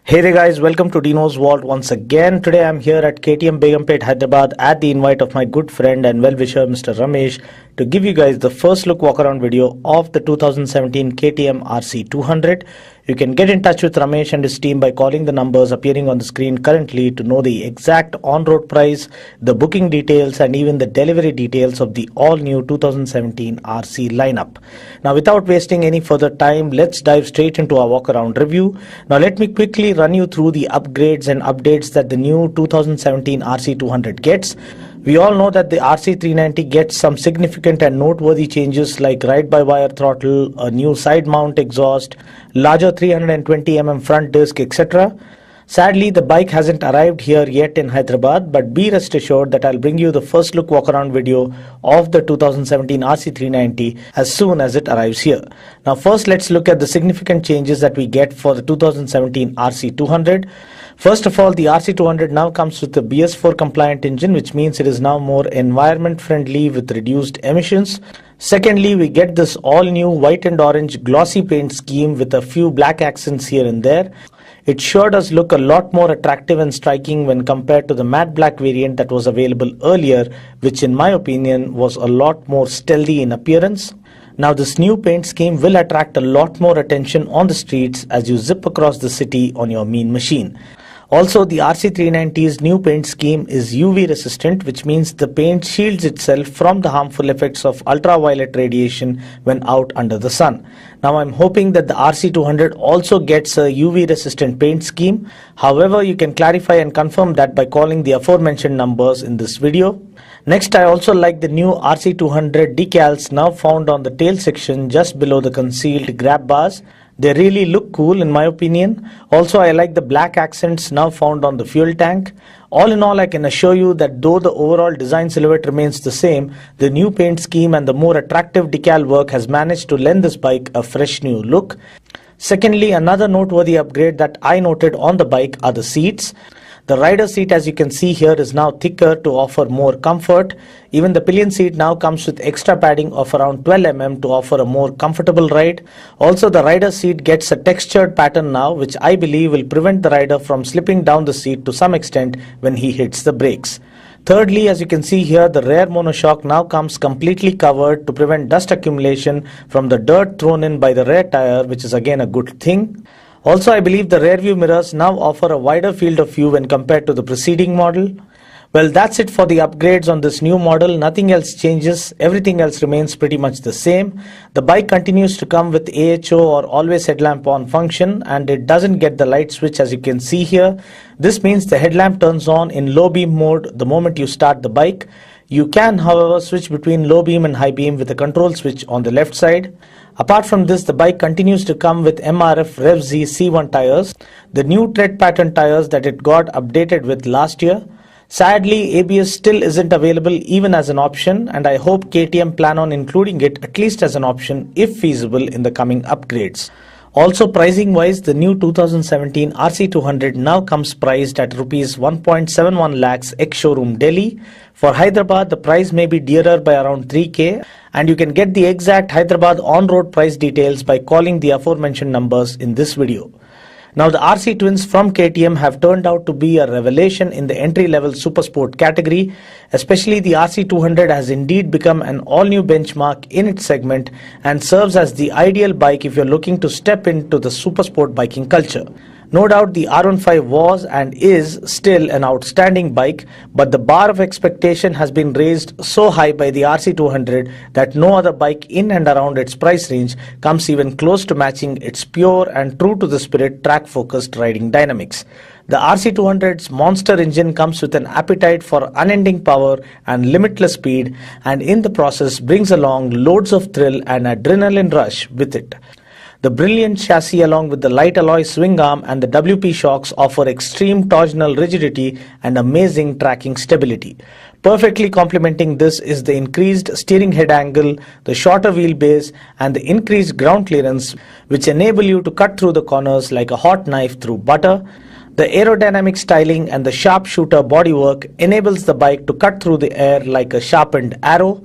Hey there guys, welcome to Dino's Vault once again. Today I'm here at KTM Begumpet, Hyderabad at the invite of my good friend and well-wisher Mr. Ramesh to give you guys the first look walk-around video of the 2017 KTM Rc 200. You can get in touch with Ramesh and his team by calling the numbers appearing on the screen currently to know the exact on-road price, the booking details and even the delivery details of the all-new 2017 Rc lineup. Now without wasting any further time, let's dive straight into our walk-around review. Now let me quickly run you through the upgrades and updates that the new 2017 Rc 200 gets. We all know that the Rc 390 gets some significant and noteworthy changes like ride-by-wire throttle, a new side mount exhaust, larger 320mm front disc, etc. Sadly, the bike hasn't arrived here yet in Hyderabad, but be rest assured that I'll bring you the first look walk-around video of the 2017 Rc 390 as soon as it arrives here. Now first let's look at the significant changes that we get for the 2017 Rc 200. First of all, the Rc 200 now comes with the BS4 compliant engine, which means it is now more environment friendly with reduced emissions. Secondly, we get this all new white and orange glossy paint scheme with a few black accents here and there. It sure does look a lot more attractive and striking when compared to the matte black variant that was available earlier, which in my opinion was a lot more stealthy in appearance. Now this new paint scheme will attract a lot more attention on the streets as you zip across the city on your mean machine. Also, the Rc 390's new paint scheme is UV resistant, which means the paint shields itself from the harmful effects of ultraviolet radiation when out under the sun. Now I'm hoping that the Rc 200 also gets a UV resistant paint scheme. However, you can clarify and confirm that by calling the aforementioned numbers in this video. Next, I also like the new Rc 200 decals now found on the tail section just below the concealed grab bars. They really look cool in my opinion. Also, I like the black accents now found on the fuel tank. All in all, I can assure you that though the overall design silhouette remains the same, the new paint scheme and the more attractive decal work has managed to lend this bike a fresh new look. Secondly, another noteworthy upgrade that I noted on the bike are the seats. The rider seat, as you can see here, is now thicker to offer more comfort. Even the pillion seat now comes with extra padding of around 12mm to offer a more comfortable ride. Also, the rider seat gets a textured pattern now, which I believe will prevent the rider from slipping down the seat to some extent when he hits the brakes. Thirdly, as you can see here, the rear monoshock now comes completely covered to prevent dust accumulation from the dirt thrown in by the rear tire, which is again a good thing. Also, I believe the rear view mirrors now offer a wider field of view when compared to the preceding model. Well, that's it for the upgrades on this new model. Nothing else changes. Everything else remains pretty much the same. The bike continues to come with AHO or always headlamp on function, and it doesn't get the light switch as you can see here. This means the headlamp turns on in low beam mode the moment you start the bike. You can, however, switch between low beam and high beam with a control switch on the left side. Apart from this, the bike continues to come with MRF Rev Z C1 tires, the new tread pattern tires that it got updated with last year. Sadly, ABS still isn't available even as an option, and I hope KTM plan on including it at least as an option if feasible in the coming upgrades. Also, pricing wise, the new 2017 Rc 200 now comes priced at Rs 1.71 lakhs ex-showroom Delhi. For Hyderabad, the price may be dearer by around 3k, and you can get the exact Hyderabad on-road price details by calling the aforementioned numbers in this video. Now the Rc twins from KTM have turned out to be a revelation in the entry-level supersport category. Especially the Rc 200 has indeed become an all-new benchmark in its segment and serves as the ideal bike if you're looking to step into the supersport biking culture. No doubt the R15 was and is still an outstanding bike, but the bar of expectation has been raised so high by the Rc 200 that no other bike in and around its price range comes even close to matching its pure and true to the spirit track-focused riding dynamics. The Rc 200's monster engine comes with an appetite for unending power and limitless speed, and in the process brings along loads of thrill and adrenaline rush with it. The brilliant chassis along with the light alloy swing arm and the WP shocks offer extreme torsional rigidity and amazing tracking stability. Perfectly complementing this is the increased steering head angle, the shorter wheelbase and the increased ground clearance, which enable you to cut through the corners like a hot knife through butter. The aerodynamic styling and the sharpshooter bodywork enables the bike to cut through the air like a sharpened arrow.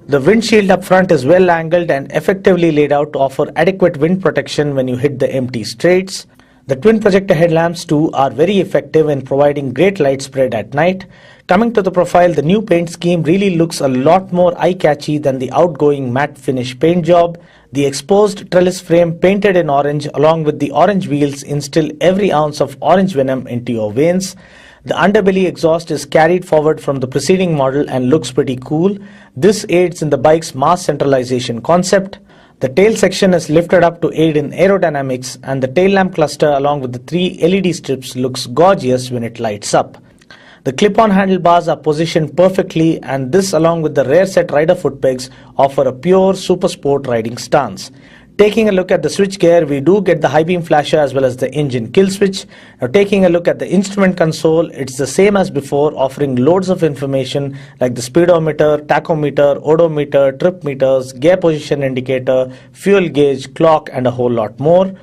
The windshield up front is well angled and effectively laid out to offer adequate wind protection when you hit the empty straights. The twin projector headlamps too are very effective in providing great light spread at night. Coming to the profile, the new paint scheme really looks a lot more eye-catchy than the outgoing matte finish paint job. The exposed trellis frame painted in orange along with the orange wheels instill every ounce of orange venom into your veins. The underbelly exhaust is carried forward from the preceding model and looks pretty cool. This aids in the bike's mass centralization concept. The tail section is lifted up to aid in aerodynamics, and the tail lamp cluster along with the 3 LED strips looks gorgeous when it lights up. The clip-on handlebars are positioned perfectly, and this along with the rear set rider foot pegs offer a pure super sport riding stance. Taking a look at the switchgear, we do get the high beam flasher as well as the engine kill switch. Now taking a look at the instrument console, it's the same as before, offering loads of information like the speedometer, tachometer, odometer, trip meters, gear position indicator, fuel gauge, clock and a whole lot more.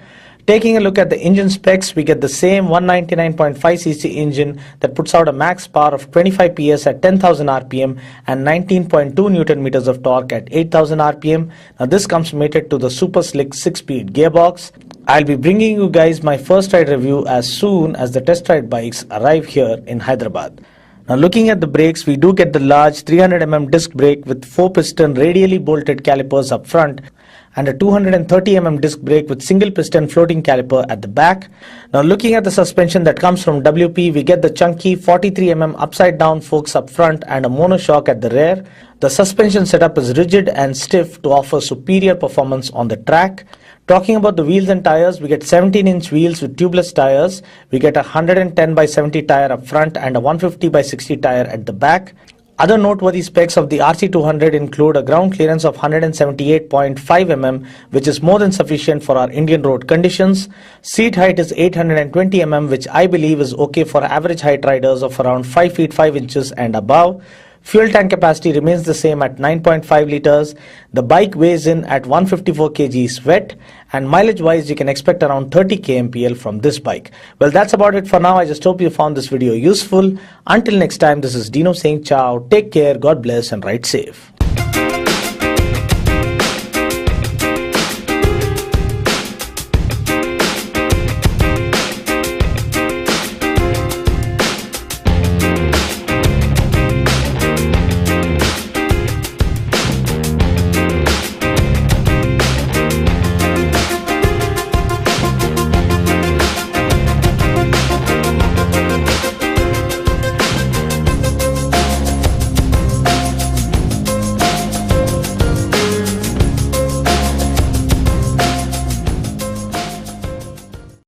Taking a look at the engine specs, we get the same 199.5cc engine that puts out a max power of 25 PS at 10,000 RPM and 19.2 Newton meters of torque at 8,000 RPM. Now this comes mated to the super slick 6-speed gearbox. I'll be bringing you guys my first ride review as soon as the test ride bikes arrive here in Hyderabad. Now looking at the brakes, we do get the large 300mm disc brake with 4-piston radially bolted calipers up front and a 230mm disc brake with single piston floating caliper at the back. Now looking at the suspension that comes from WP, we get the chunky 43mm upside down forks up front and a monoshock at the rear. The suspension setup is rigid and stiff to offer superior performance on the track. Talking about the wheels and tires, we get 17-inch wheels with tubeless tires. We get a 110/70 tire up front and a 150/60 tire at the back. Other noteworthy specs of the RC200 include a ground clearance of 178.5 mm, which is more than sufficient for our Indian road conditions. Seat height is 820 mm, which I believe is okay for average height riders of around 5 feet 5 inches and above. Fuel tank capacity remains the same at 9.5 liters. The bike weighs in at 154 kgs wet, and mileage wise you can expect around 30 kmpl from this bike. Well, that's about it for now. I just hope you found this video useful. Until next time, this is Dino saying ciao, take care, God bless and ride safe.